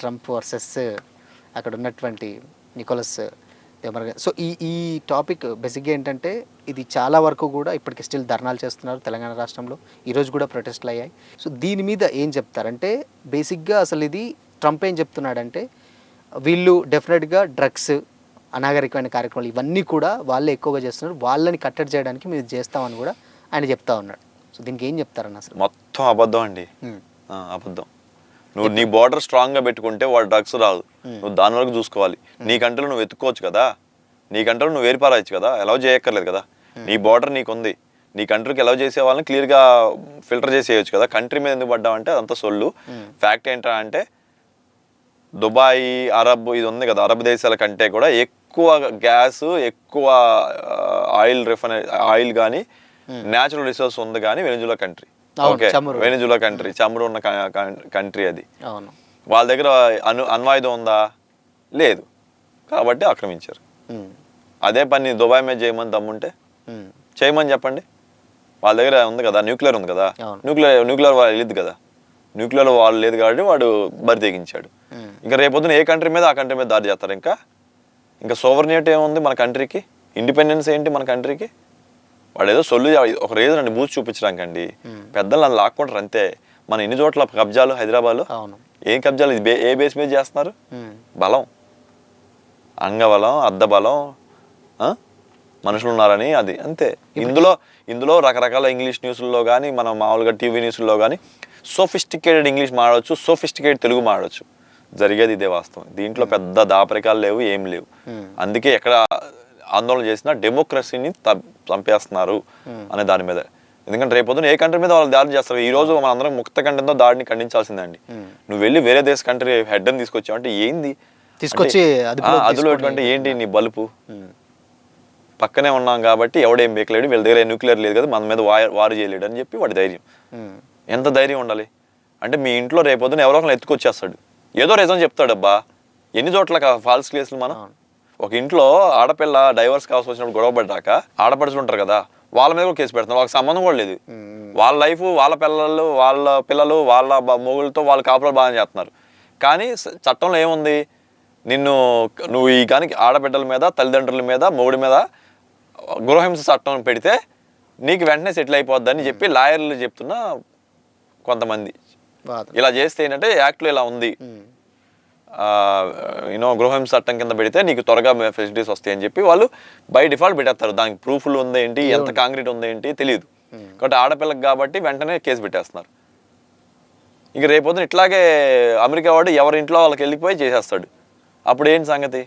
Trump versus అక్కడ ఉన్నటువంటి Nicholas దేమరగ. So ఈ టాపిక్ బేసిక్గా ఏంటంటే ఇది చాలా వరకు కూడా ఇప్పటికి స్టిల్ ధర్నాలు చేస్తున్నారు తెలంగాణ రాష్ట్రంలో. ఈరోజు కూడా ప్రొటెస్ట్లు అయ్యాయి. సో దీని మీద ఏం చెప్తారంటే బేసిక్గా అసలు ఇది ట్రంప్ ఏం చెప్తున్నాడంటే వీళ్ళు డెఫినెట్గా డ్రగ్స్ అనాగరికమైన కార్యక్రమాలు ఇవన్నీ కూడా వాళ్ళే ఎక్కువగా చేస్తున్నారు, వాళ్ళని కట్టడి చేయడానికి మేము చేస్తామని కూడా ఆయన చెప్తా ఉన్నాడు. సో దీనికి ఏం చెప్తారన్న అసలు? మొత్తం అబద్ధం అండి. అబద్ధం. నువ్వు నీ బోర్డర్ స్ట్రాంగ్ గా పెట్టుకుంటే వాడు డ్రగ్స్ రాదు. నువ్వు దాని వరకు చూసుకోవాలి. నీ కంట్రీలో నువ్వు వెతుక్కోవచ్చు కదా, నీ కంట్రీలో నువ్వు వేరిపారాయచ్చు కదా, ఎలా చేయక్కర్లేదు కదా. నీ బోర్డర్ నీకుంది, నీ కంట్రీకి ఎలా చేసే వాళ్ళని క్లియర్ గా ఫిల్టర్ చేసేయచ్చు కదా. కంట్రీ మీద ఎందుకు పడ్డావంటే అదంతా సొల్లు. ఫ్యాక్ట్ ఏంటంటే అంటే దుబాయ్ అరబ్ ఇది ఉంది కదా, అరబ్ దేశాల కంటే కూడా ఎక్కువ గ్యాస్, ఎక్కువ ఆయిల్ కానీ న్యాచురల్ రిసోర్స్ ఉంది కానీ Venezuela country. Okay, Venezuela country చమురు ఉన్న కంట్రీ అది. వాళ్ళ దగ్గర అణ్వాయుధం ఉందా? లేదు, కాబట్టి ఆక్రమించారు. అదే పని దుబాయ్ మీద చేయమని దమ్ముంటే చేయమని చెప్పండి. వాళ్ళ దగ్గర ఉంది కదా, న్యూక్లియర్ ఉంది కదా, న్యూక్లియర్ వాళ్ళు వెళ్ళిద్ది కదా. న్యూక్లియర్ వాళ్ళు లేదు కాబట్టి వాడు బరి తెగించాడు. ఇంకా రేపొద్దున ఏ కంట్రీ మీద ఆ కంట్రీ మీద దాడి చేస్తారు. ఇంకా సోవర్నిటీ ఏముంది మన కంట్రీకి? ఇండిపెండెన్స్ ఏంటి మన కంట్రీకి? వాడు ఏదో సొల్లు ఒక రీజన్ అండి బూత్ చూపించడానికి అండి. పెద్దలు నన్ను లాక్కుంటారు అంతే. మన ఎన్ని చోట్ల కబ్జాలు హైదరాబాద్లో, ఏం కబ్జాలు? ఇది ఏ బేస్ మీద చేస్తున్నారు? బలం, అంగబలం, అద్దబలం, మనుషులు ఉన్నారని అది అంతే. ఇందులో రకరకాల ఇంగ్లీష్ న్యూస్లో కానీ మనం మామూలుగా టీవీ న్యూస్లో కానీ సోఫిస్టికేటెడ్ ఇంగ్లీష్ మాడవచ్చు, సోఫిస్టికేటెడ్ తెలుగు మాడవచ్చు. జరిగేది ఇదే వాస్తవం. దీంట్లో పెద్ద దాపరికాలు లేవు, ఏం లేవు. అందుకే ఎక్కడ ఆందోళన చేసినా డెమోక్రసీని చంపేస్తున్నారు అనే దాని మీద. ఎందుకంటే రేపొద్దున ఏ కంట్రీ మీద వాళ్ళు దాడి చేస్తారు. ఈ రోజు మన అందరం ముక్త కంఠంతో దాడిని ఖండించాల్సిందే అండి. నువ్వు వెళ్ళి వేరే దేశ కంట్రీ హెడ్ అని తీసుకొచ్చావు అంటే ఏంది తీసుకొచ్చి అదులో ఎటువంటి ఏంటి నీ బలుపు? పక్కనే ఉన్నాం కాబట్టి ఎవడేం బేకలేడు, వీళ్ళ దగ్గర న్యూక్లియర్ లేదు కదా, మన మీద వారు చేయలేడు అని చెప్పి వాడి ధైర్యం. ఎంత ధైర్యం ఉండాలి అంటే మీ ఇంట్లో రేపొద్దున ఎవరో ఒకరు ఎత్తుకొచ్చేస్తాడు, ఏదో రీజన్ చెప్తాడు. అబ్బా ఎన్ని చోట్ల ఫాల్స్ కేసులు. మనం ఒక ఇంట్లో ఆడపిల్ల డైవర్స్ కావాల్సి వచ్చినప్పుడు గొడవ పడ్డాక ఆడపడుచులు ఉంటారు కదా, వాళ్ళ మీద కూడా కేసు పెడుతున్నారు. వాళ్ళకి సంబంధం కూడా లేదు. వాళ్ళ లైఫ్, వాళ్ళ పిల్లలు వాళ్ళ మొగుళ్ళతో వాళ్ళ కాపురాలు బాగా చేస్తున్నారు. కానీ చట్టంలో ఏముంది? నువ్వు ఈ కానీ ఆడబిడ్డల మీద, తల్లిదండ్రుల మీద, మొగుడి మీద గృహహింస చట్టం పెడితే నీకు వెంటనే సెటిల్ అయిపోద్దని చెప్పి లాయర్లు చెప్తున్నా కొంతమంది. ఇలా చేస్తే ఏంటంటే యాక్ట్లో ఇలా ఉంది, గృహహింస చట్టం కింద పెడితే నీకు త్వరగా ఫెసిలిటీస్ వస్తాయి అని చెప్పి వాళ్ళు బై డిఫాల్ట్ పెట్టేస్తారు. దానికి ప్రూఫ్లు ఉందేంటి, ఎంత కాంక్రీట్ ఉందేంటి తెలియదు. కాబట్టి ఆడపిల్లకి కాబట్టి వెంటనే కేసు పెట్టేస్తున్నారు. ఇంక రేపొద్దున ఇట్లాగే అమెరికా వాడు ఎవరి ఇంట్లో వాళ్ళకి వెళ్ళిపోయి చేసేస్తాడు. అప్పుడు ఏంటి సంగతి?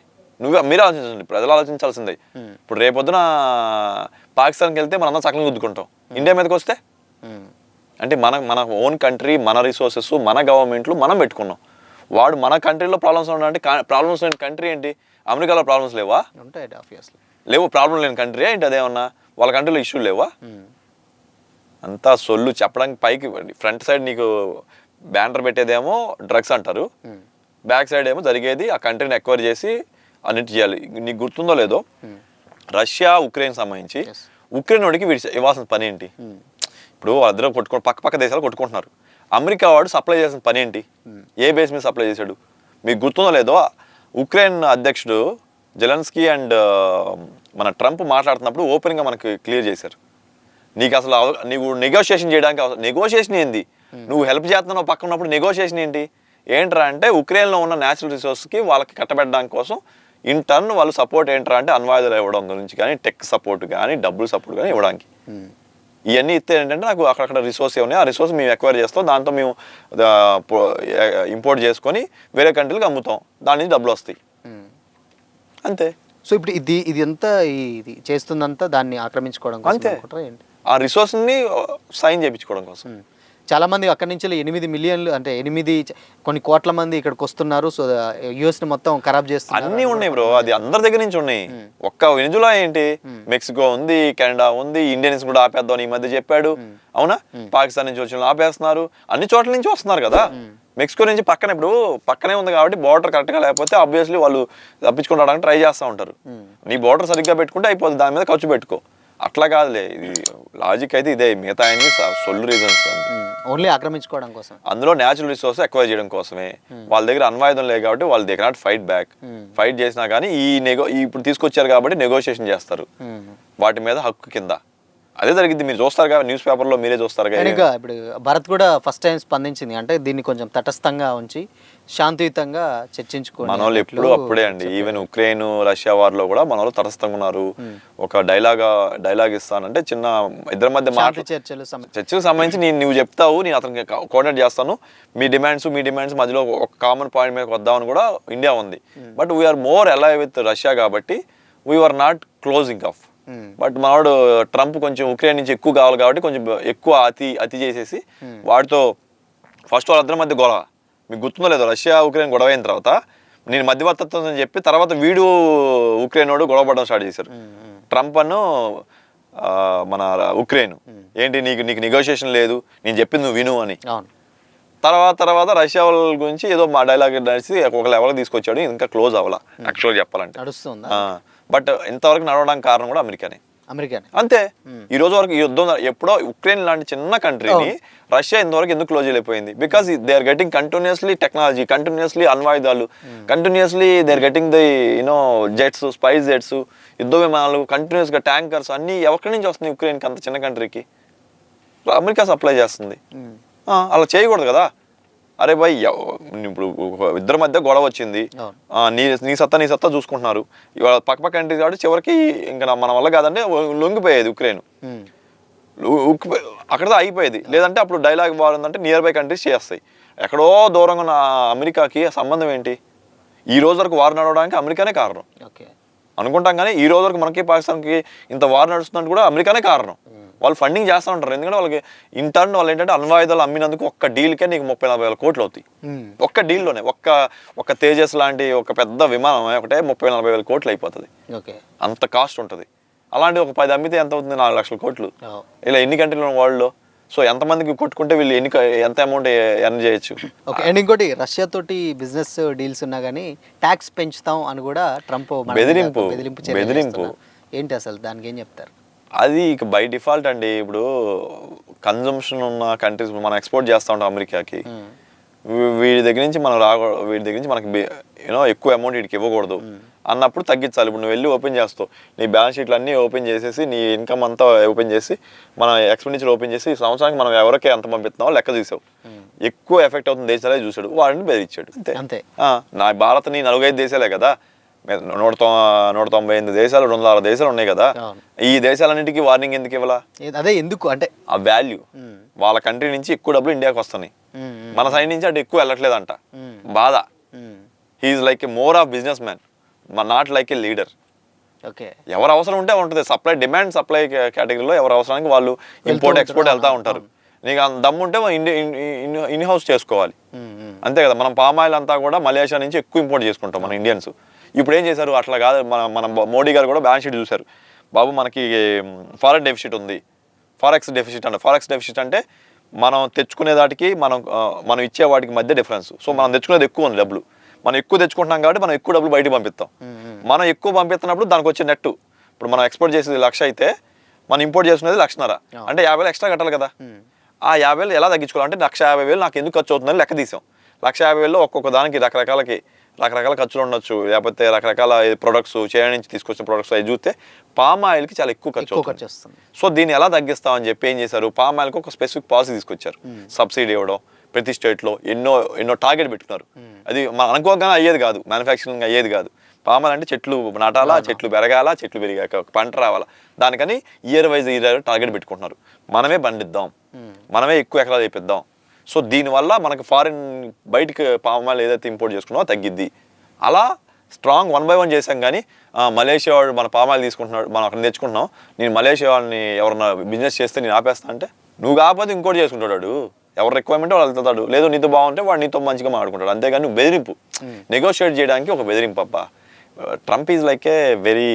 మీరు ఆలోచించండి, ప్రజలు ఆలోచించాల్సిందే. ఇప్పుడు రేపొద్దున పాకిస్తాన్కి వెళ్తే మనం అందరం చక్కగా గుద్దుకుంటాం. ఇండియా మీదకి వస్తే అంటే మన ఓన్ కంట్రీ, మన రిసోర్సెస్, మన గవర్నమెంట్లు మనం పెట్టుకున్నాం. వాడు మన కంట్రీలో ప్రాబ్లమ్స్ ఉన్నాయంటే ప్రాబ్లమ్స్ లేని కంట్రీ ఏంటి? అమెరికాలో ప్రాబ్లమ్స్ లేవా? లేవు. ప్రాబ్లం లేని కంట్రీ ఏంటి అదేమన్నా? వాళ్ళ కంట్రీలో ఇష్యూలు లేవా? అంతా సొల్లు చెప్పడానికి. పైకి ఫ్రంట్ సైడ్ నీకు బ్యానర్ పెట్టేదేమో డ్రగ్స్ అంటారు, బ్యాక్ సైడ్ ఏమో జరిగేది ఆ కంట్రీని ఎక్వైర్ చేసి అన్నిటి చేయాలి. నీకు గుర్తుందో లేదో, రష్యా ఉక్రెయిన్ సంబంధించి ఉక్రెయిన్ వాడికి ఇవ్వాల్సిన పని ఏంటి? ఇప్పుడు వాళ్ళిద్దరూ పక్క దేశాలు కొట్టుకుంటున్నారు. అమెరికా వాడు సప్లై చేసిన పని ఏంటి? ఏ బేస్ మీద సప్లై చేశాడు? మీకు గుర్తుందో లేదో, ఉక్రెయిన్ అధ్యక్షుడు జెలెన్స్కీ అండ్ మన ట్రంప్ మాట్లాడుతున్నప్పుడు ఓపెన్గా మనకు క్లియర్ చేశారు. నీకు అసలు నీకు నెగోషియేషన్ చేయడానికి నెగోషియేషన్ ఏంది? నువ్వు హెల్ప్ చేస్తున్నావు పక్కన ఉన్నప్పుడు నెగోషియేషన్ ఏంట్రా అంటే ఉక్రెయిన్లో ఉన్న న్యాచురల్ రిసోర్స్కి వాళ్ళకి కట్టబెట్టడానికి కోసం ఇన్ టర్న్ వాళ్ళు సపోర్ట్ ఏంట్రా అంటే అణ్వాయుధాలు ఇవ్వడం గురించి కానీ, టెక్ సపోర్ట్ కానీ, డబ్బులు సపోర్ట్ కానీ ఇవ్వడానికి. ఇవన్నీ ఇస్తే ఏంటంటే నాకు అక్కడ రిసోర్స్ ఏమన్నాయి, ఆ రిసోర్స్ మేము ఎక్వైర్ చేస్తాం, దాంతో మేము ఇంపోర్ట్ చేసుకొని వేరే కంట్రీలకు అమ్ముతాం, దాని నుంచి డబ్బులు వస్తాయి అంతే. సో ఇప్పుడు ఇది అంతా ఇది చేస్తుందంతా దాన్ని ఆక్రమించుకోవడం అంతే, ఆ రిసోర్స్ని సైన్ చేయించుకోవడం కోసం. చాలా మంది అక్కడి నుంచి 8 మిలియన్లు అంటే 8 కొన్ని కోట్ల మంది ఇక్కడికి వస్తున్నారు. సో యుఎస్ ని మొత్తం ఖరాబ్ చేస్తున్నారు. అన్నీ ఉన్నాయి బ్రో, అది అందరి దగ్గర నుంచి ఉన్నాయి. ఒక్క వెనిజులా ఏంటి, మెక్సికో ఉంది, కెనడా ఉంది, ఇండియన్స్ కూడా ఆపేద్దాం ఈ మధ్య చెప్పాడు. అవునా? పాకిస్తాన్ నుంచి వచ్చిన ఆపేస్తున్నారు, అన్ని చోట్ల నుంచి వస్తున్నారు కదా. మెక్సికో నుంచి పక్కనే ఉంది కాబట్టి బోర్డర్ కరెక్ట్గా లేకపోతే ఆబ్వియస్లీ వాళ్ళు తప్పించుకుంటాడానికి ట్రై చేస్తూ ఉంటారు. నీ బోర్డర్ సరిగ్గా పెట్టుకుంటే అయిపోతుంది, దాని మీద ఖర్చు పెట్టుకో. అట్లా కాదులే, ఇది లాజిక్ అయితే ఇదే, మిగతా అన్ని సొల్లు రీజన్స్ ఓన్లీ ఆక్రమించుకోవడం కోసం. అందులో న్యాచురల్ రిసోర్స్ ఎక్వైర్ చేయడం కోసమే. వాళ్ళ దగ్గర అణ్వాయుధం లేదు కాబట్టి వాళ్ళు they cannot fight back. Fight చేసినా కానీ ఇప్పుడు తీసుకొచ్చారు కాబట్టి నెగోషియేషన్ చేస్తారు వాటి మీద హక్కు కింద. అదే జరిగింది, మీరు చూస్తారు కదా న్యూస్ పేపర్లో, మీరే చూస్తారు కదా. ఇప్పుడు భారత్ కూడా ఫస్ట్ టైం స్పందించింది, అంటే దీన్ని కొంచెం తటస్థంగా ఉంచి శాంతియుతంగా చర్చించుకోండి. మన వాళ్ళు ఎప్పుడు అప్పుడే అండి, ఈవెన్ ఉక్రెయిన్ రష్యా వార్లో కూడా మన వాళ్ళు తటస్థంగా ఉన్నారు. ఒక డైలాగ్ ఇస్తానంటే చిన్న ఇద్దరి మధ్య చర్చలకు సంబంధించి నువ్వు చెప్తావు, నేను అతనికి కోఆర్డినేట్ చేస్తాను, మీ డిమాండ్స్ మధ్యలో ఒక కామన్ పాయింట్ మీద వద్దామని కూడా ఇండియా ఉంది. But we're more alive with Russia కాబట్టి we're not closing off. But మనవాడు ట్రంప్ కొంచెం ఉక్రెయిన్ నుంచి ఎక్కువ కావాలి కాబట్టి కొంచెం ఎక్కువ అతి చేసేసి వాడితో ఫస్ట్ వాళ్ళిద్దరి మధ్య గొడవ, మీకు గుర్తుందో లేదో, రష్యా ఉక్రెయిన్ గొడవ అయిన తర్వాత నేను మధ్యవర్తిత్వం అని చెప్పి తర్వాత వీడు ఉక్రెయిన్ వాడు గొడవ పడడం స్టార్ట్ చేశారు. ట్రంప్ అను మన ఉక్రెయిన్ ఏంటి నీకు నెగోషియేషన్ లేదు, నేను చెప్పింది నువ్వు విను అని. తర్వాత రష్యా వాళ్ళ గురించి ఏదో మా డైలాగ్ నడిచి ఒక లెవెల్ తీసుకొచ్చాడు, ఇంకా క్లోజ్ అవ్వాల యాక్చువల్గా చెప్పాలంటే. బట్ ఇంతవరకు నడవడానికి కారణం కూడా అమెరికానే అంతే. ఈ రోజు వరకు యుద్ధం ఎప్పుడో ఉక్రెయిన్ లాంటి చిన్న కంట్రీని రష్యా ఇంతవరకు ఎందుకు క్లోజ్ అయిపోయింది? Because they are getting continuously technology, continuously అణ్వాయుధాలు, continuously they are getting the jets, spice jets, యుద్ధ విమానాలు, కంటిన్యూస్ గా ట్యాంకర్స్ అన్ని ఎక్కడి నుంచి వస్తున్నాయి ఉక్రెయిన్కి? అంత చిన్న కంట్రీకి అమెరికా సప్లై చేస్తుంది. అలా చేయకూడదు కదా. అరే భయ్, ఇప్పుడు ఇద్దరి మధ్య గొడవ వచ్చింది, నీ సత్తా చూసుకుంటున్నారు, ఇవాళ పక్క కంట్రీస్ కాబట్టి చివరికి ఇంకా మన వల్ల కాదంటే లొంగిపోయేది ఉక్రెయిన్, అక్కడతో అయిపోయేది. లేదంటే అప్పుడు డైలాగ్ బాగుందంటే నియర్ బై కంట్రీస్ చేస్తాయి. ఎక్కడో దూరంగా ఉన్న అమెరికాకి సంబంధం ఏంటి? ఈ రోజు వరకు వారు నడవడానికి అమెరికానే కారణం అనుకుంటాం. కానీ ఈ రోజు వరకు మనకి పాకిస్తాన్కి ఇంత వారు నడుస్తుందంటే కూడా అమెరికానే కారణం. వాళ్ళు ఫండింగ్ చేస్తూ ఉంటారు, ఎందుకంటే వాళ్ళకి ఇంటర్న్ వాళ్ళు ఏంటంటే అణ్వాయుధాలు అమ్మినందుకు ఒక్క డీల్కే నీకు 30-40 కోట్లు అవుతాయి. ఒక్క డీల్లోనే ఒక్క తేజస్ లాంటి ఒక పెద్ద విమానం ఒకటే 30-40 కోట్లు అయిపోతుంది, అంత కాస్ట్ ఉంటుంది. అలాంటి ఒక 10 అమ్మితే ఎంత అవుతుంది? 4 లక్షల కోట్లు. ఇలా ఎన్ని కంట్రీలు వరల్డ్లో? సో ఎంతమందికి కొట్టుకుంటే వీళ్ళు ఎంత అమౌంట్ ఎర్న్ చేయొచ్చు. అండ్ ఇంకోటి, రష్యా తోటి బిజినెస్ డీల్స్ ఉన్నా కానీ ట్యాక్స్ పెంచుతాం అని కూడా ట్రంప్ బెదిరింపు ఏంటి అసలు? దానికి ఏం చెప్తారు? అది ఇక బై డిఫాల్ట్ అండి. ఇప్పుడు కన్జంప్షన్ ఉన్న కంట్రీస్ మనం ఎక్స్పోర్ట్ చేస్తూ ఉంటాం అమెరికాకి, వీడి దగ్గర నుంచి మనకి ఎక్కువ అమౌంట్ వీడికి ఇవ్వకూడదు అన్నప్పుడు తగ్గించాలి. ఇప్పుడు నువ్వు వెళ్ళి ఓపెన్ చేస్తావు, నీ బ్యాలెన్స్ షీట్లు అన్నీ ఓపెన్ చేసేసి, నీ ఇన్కమ్ అంతా ఓపెన్ చేసి, మన ఎక్స్పెండిచర్ ఓపెన్ చేసి, సంవత్సరానికి మనం ఎవరికి ఎంత పంపిస్తున్నావో లెక్క చూసావు, ఎక్కువ ఎఫెక్ట్ అవుతుంది దేశాలే చూసాడు, వాడిని బెదిరించాడు అంతే. నా భారత్ని 4-5 దేశాలే కదా, 198 దేశాలు, 206 దేశాలు ఉన్నాయి కదా, ఈ దేశాలన్నింటికి వార్నింగ్ ఎందుకు ఇవ్వాలా? అదే ఎందుకు అంటే ఆ వాల్యూ, వాళ్ళ కంట్రీ నుంచి ఎక్కువ డబ్బులు ఇండియాకి వస్తున్నాయి, మన సైడ్ నుంచి అటు ఎక్కువ వెళ్ళట్లేదంట. బాధ. He's like a more of businessman, not like a leader. ఎవరు అవసరం ఉంటే ఉంటుంది, డిమాండ్ సప్లై కేటగిరీలో ఎవరు అవసరానికి వాళ్ళు ఇంపోర్ట్ ఎక్స్పోర్ట్ వెళ్తూ ఉంటారు. నీకు దమ్ముంటే ఇన్ హౌస్ చేసుకోవాలి, అంతే కదా. మనం పామాయిల్ అంతా కూడా మలేషియా నుంచి ఎక్కువ ఇంపోర్ట్ చేసుకుంటాం మన ఇండియన్స్. ఇప్పుడు ఏం చేశారు? అట్లా కాదు, మన మోడీ గారు కూడా బ్యాలెన్స్ షీట్ చూశారు. బాబు మనకి ఫారెక్స్ డెఫిసిట్ ఉంది, ఫారెక్స్ డెఫిసిట్ అంటే మనం తెచ్చుకునే దాటికి మనం ఇచ్చే వాటికి మధ్య డిఫరెన్స్. సో మనం తెచ్చుకునేది ఎక్కువ ఉంది డబ్బులు, మనం ఎక్కువ తెచ్చుకుంటున్నాం కాబట్టి మనం ఎక్కువ డబ్బులు బయటకు పంపిస్తాం. మనం ఎక్కువ పంపిస్తున్నప్పుడు దానికి వచ్చే నెట్, ఇప్పుడు మనం ఎక్స్పోర్ట్ చేసేది 1,00,000 అయితే మనం ఇంపోర్ట్ చేసుకునేది 1,50,000, అంటే 50,000 ఎక్స్ట్రా కట్టాలి కదా. ఆ 50,000 ఎలా తగ్గించుకోవాలంటే 1,50,000 నాకు ఎందుకు ఖర్చు అవుతుందని లెక్క తీసాం. 1,50,000లో ఒక్కొక్క దానికి రకరకాల ఖర్చులు ఉండొచ్చు, లేకపోతే రకరకాల ప్రొడక్ట్స్ చైనా నుంచి తీసుకొచ్చిన ప్రొడక్ట్స్ అవి చూస్తే పామ్ ఆయిల్కి చాలా ఎక్కువ ఖర్చు అవుతుంది. సో దీన్ని ఎలా తగ్గిస్తామని చెప్పి ఏం చేశారు? పామ్ ఆయిల్కి ఒక స్పెసిఫిక్ పాలసీ తీసుకొచ్చారు, సబ్సిడీ ఇవ్వడం. ప్రతి స్టేట్లో ఎన్నో టార్గెట్ పెట్టుకున్నారు. అది మనం అనుకోగానే అయ్యేది కాదు, మ్యానుఫ్యాక్చరింగ్ అయ్యేది కాదు. పామ్ ఆయిల్ అంటే చెట్లు నాటాలా, చెట్లు పెరగాల, చెట్లు పెరిగాక పంట రావాలా, దానికని ఇయర్ టార్గెట్ పెట్టుకుంటున్నారు. మనమే పండిద్దాం, మనమే ఎక్కువ ఎకరాలు చేపిద్దాం. సో దీనివల్ల మనకు ఫారిన్ బయటికి పామ్ ఆయిల్ ఏదైతే ఇంపోర్ట్ చేసుకున్నామో తగ్గిద్ది. అలా స్ట్రాంగ్ 1 by 1 చేసాం. కానీ మలేషియా వాడు మన పామ్ ఆయిల్ తీసుకుంటున్నాడు, మనం అక్కడ తెచ్చుకుంటున్నాం, నేను మలేషియా వాళ్ళని ఎవరన్నా బిజినెస్ చేస్తే నేను ఆపేస్తా అంటే, నువ్వు కాకపోతే ఇంకోటి చేసుకుంటాడు, ఎవరు రిక్వైర్మెంట్ వాళ్ళు వెళ్తాడు, లేదు నీతో బాగుంటే వాడు నీతో మంచిగా మాట్లాడుకుంటాడు. అంతేగాని నువ్వు బెదిరింపు, నెగోషియేట్ చేయడానికి ఒక బెదిరింపు. అబ్బా, Trump is like a very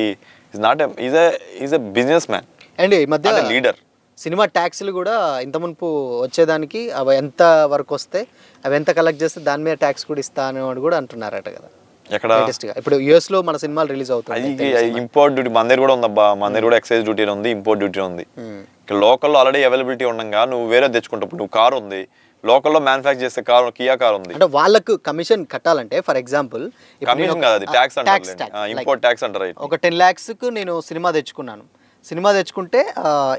is a business man and ఈ మధ్య లీడర్. సినిమా ట్యాక్స్లు కూడా ఇంత మునుపు వచ్చేదానికి అవి ఎంత వరకు వస్తే అవి ఎంత కలెక్ట్ చేస్తే దాని మీద ట్యాక్స్ కూడా ఇస్తాను అని కూడా అంటున్నారట కదా. ఎక్కడ లేటెస్ట్ గా ఇప్పుడు యుఎస్ లో మన సినిమాలు రిలీజ్ అవుతాయి. అది ఇంపోర్ట్ డ్యూటీ మన దగ్గర కూడా ఉందబ్బా, మన దగ్గర కూడా ఎక్సైజ్ డ్యూటీ ఉంది, ఇంపోర్ట్ డ్యూటీ ఉంది. ఇక్కడ లోకల్లో ఆల్రెడీ అవైలబిలిటీ ఉండగా నువ్వు వేరే తెచ్చుకుంటావు. నువ్వు కార్ ఉంది, లోకల్లో మ్యానుఫ్యాక్చర్ చేసే కార్, కియా కార్ ఉంది, అంటే వాళ్ళకు కమిషన్ కట్టాలంటే ఫర్ ఎగ్జాంపుల్ కమిషన్ కాదు, అది ట్యాక్స్ అంటారు, ఇంపోర్ట్ ట్యాక్స్ అంటారు. ఒక 10 lakhs కు నేను సినిమా తెచ్చుకున్నాను. సినిమా తెచ్చుకుంటే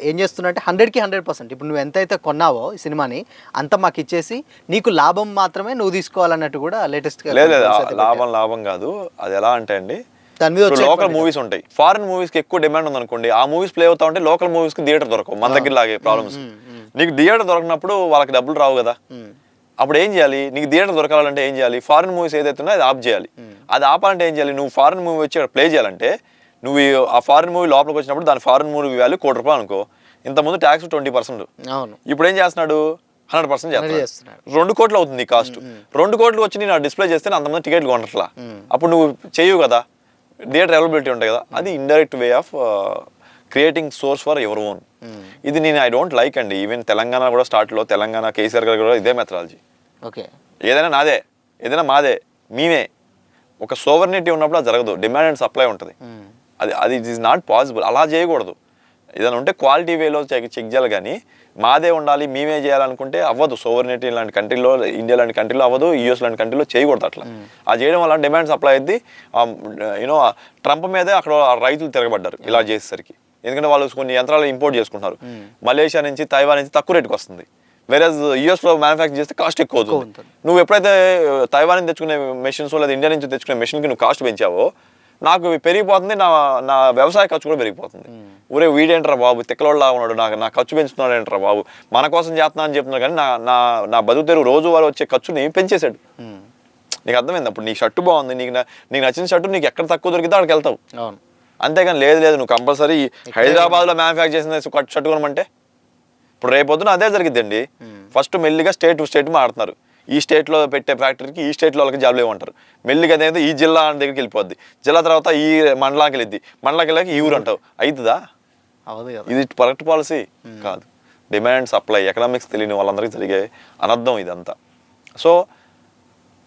ఏం చేస్తున్నా అంటే 100కి 100%. ఇప్పుడు నువ్వు ఎంతైతే కొన్నావో ఈ సినిమాని అంత మాకు ఇచ్చేసి నీకు లాభం మాత్రమే నువ్వు తీసుకోవాలన్నట్టు కూడా లేటెస్ట్ గా. లేదు లాభం కాదు. అది ఎలా అంటే అండి, దాని మీద లోకల్ మూవీస్ ఉంటాయి, ఫారెన్ మూవీస్ కి ఎక్కువ డిమాండ్ ఉంది అనుకోండి, ఆ మూవీస్ ప్లే అవుతా ఉంటే లోకల్ మూవీస్ కి థియేటర్ దొరకవు. మన దగ్గర లాగే ప్రాబ్లమ్స్. నీకు థియేటర్ దొరకనప్పుడు వాళ్ళకి డబ్బులు రావు కదా. అప్పుడు ఏం చేయాలి, నీకు థియేటర్ దొరకాలంటే ఏం చేయాలి, ఫారెన్ మూవీస్ ఏదైతే ఉన్నాయో అది ఆఫ్ చేయాలి. అది ఆపాలంటే ఏం చేయాలి, నువ్వు ఫారెన్ మూవీ వచ్చి అక్కడ ప్లే చేయాలంటే నువ్వు ఆ ఫారెన్ మూవీ లోపలికి వచ్చినప్పుడు దాని ఫారెన్ మూవీ వాల్యూ ₹1,00,00,000 అనుకో, ఇంతకుముందు ట్యాక్స్ 20%. ఇప్పుడు ఏం చేస్తున్నాడు, 100% చేస్తున్నాడు. 2 కోట్లు అవుతుంది కాస్ట్. 2 కోట్లు వచ్చి నేను డిస్ప్లే చేస్తే అంతమంది టికెట్లు కొనట్లా. అప్పుడు నువ్వు చేయవు కదా, థియేటర్ అవైలబిలిటీ ఉంటాయి కదా. అది indirect way of creating source for ever own. ఇది నేను ఐ డోంట్ లైక్ అండి. ఈవెన్ తెలంగాణ కూడా స్టార్ట్లో తెలంగాణ కేసీఆర్ గారు కూడా ఇదే మెథడాలజీ. ఓకే, ఏదైనా నాదే, ఏదైనా మాదే, మేమే. ఒక సోవర్నిటీ ఉన్నప్పుడు అది జరగదు, డిమాండ్ అండ్ సప్లై ఉంటుంది. అది ఇట్ ఈస్ నాట్ పాసిబుల్. అలా చేయకూడదు. ఏదైనా ఉంటే క్వాలిటీ వేలో చెక్ చేయాలి, కానీ మాదే ఉండాలి మేమే చేయాలనుకుంటే అవ్వదు. సోవర్నిటీ లాంటి కంట్రీలో, ఇండియా లాంటి కంట్రీలో అవ్వదు, యూఎస్ లాంటి కంట్రీలో చేయకూడదు. అట్లా అది చేయడం వల్ల డిమాండ్ సప్లై అయింది. యూనో ట్రంప్ మీదే అక్కడ రైతులు తిరగబడ్డారు ఇలా చేసేసరికి. ఎందుకంటే వాళ్ళు కొన్ని యంత్రాలు ఇంపోర్ట్ చేసుకుంటున్నారు మలేషియా నుంచి, తైవాన్ నుంచి, తక్కువ రేటుకి వస్తుంది. వేరే యూఎస్లో మ్యానుఫ్యాక్చర్ చేస్తే కాస్ట్ ఎక్కువ అవుతుంది. నువ్వు ఎప్పుడైతే తైవాన్ నుంచి తెచ్చుకునే మెషిన్స్ లేదా ఇండియా నుంచి తెచ్చుకునే మెషిన్కి నువ్వు కాస్ట్ పెంచావో నాకు పెరిగిపోతుంది, నా వ్యవసాయ ఖర్చు కూడా పెరిగిపోతుంది. ఊరే వీడేంట్రా బాబు తిక్కలోళ్ళ ఉన్నాడు, నా ఖర్చు పెంచుతున్నాడు ఏంట్రా బాబు, మన కోసం చేస్తున్నా అని చెప్తున్నాడు, కానీ నా బతుకు తెరువు రోజు వారు వచ్చే ఖర్చుని పెంచేశాడు. నీకు అర్థమైంది? అప్పుడు నీ షర్టు బాగుంది, నీకు నచ్చిన షర్టు నీకు ఎక్కడ తక్కువ దొరికితే అక్కడికి వెళ్తావు. అంతేగాని లేదు నువ్వు కంపల్సరీ హైదరాబాద్లో మ్యానుఫ్యాక్చర్ చేసిన షర్టు కొనమంటే ఇప్పుడు రేపొద్దున అదే జరిగిద్దండి. ఫస్ట్ మెల్లిగా స్టేట్ టు స్టేట్ మారుతున్నారు. ఈ స్టేట్లో పెట్టే ఫ్యాక్టరీకి ఈ స్టేట్లో వాళ్ళకి జాబ్లు ఇవ్వమంటారు. మెల్లిగా అదేంటి ఈ జిల్లా దగ్గరికి వెళ్ళిపోద్ది, జిల్లా తర్వాత ఈ మండలానికి వెళ్ళిద్ది, మండలానికి వెళ్ళాక ఈ ఊరు అంటావు. అవుతుందా? ఇది కరెక్ట్ పాలసీ కాదు. డిమాండ్ సప్లై ఎకనామిక్స్ తెలియని వాళ్ళందరికీ జరిగే అనర్థం ఇదంతా. సో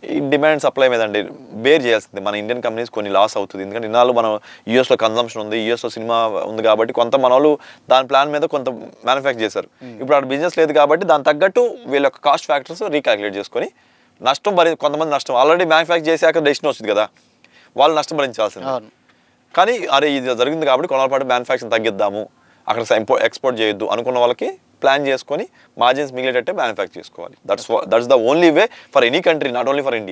ఈ డిమాండ్ సప్లై మీద అండి బేర్ చేయాల్సింది. మన ఇండియన్ కంపెనీస్ కొన్ని లాస్ అవుతుంది, ఎందుకంటే ఇన్నాళ్ళు మనం యూఎస్లో కన్జంప్షన్ ఉంది, యూఎస్లో సినిమా ఉంది కాబట్టి కొంత మన వాళ్ళు దాని ప్లాన్ మీద కొంత మ్యానుఫ్యాక్చర్ చేశారు. ఇప్పుడు అక్కడ బిజినెస్ లేదు కాబట్టి దాని తగ్గట్టు వీళ్ళ యొక్క కాస్ట్ ఫ్యాక్టర్స్ రీకాల్కులేట్ చేసుకొని నష్టం కొంతమంది నష్టం ఆల్రెడీ మ్యానుఫ్యాక్చర్ చేశాక డెసిషన్ వస్తుంది కదా, వాళ్ళు నష్టం భరించాల్సింది. కానీ అరే ఇది జరిగింది కాబట్టి కొనాలపాటు మ్యానుఫ్యాక్చరింగ్ తగ్గిద్దాము, అక్కడ ఎక్స్పోర్ట్ చేయొద్దు అనుకున్న వాళ్ళకి ప్లాన్ చేసుకొని మార్జిన్స్ మిగిలేటట్టే మ్యానుఫ్యాక్చర్ చేసుకోవాలి. That's the only way for any country, not only for India.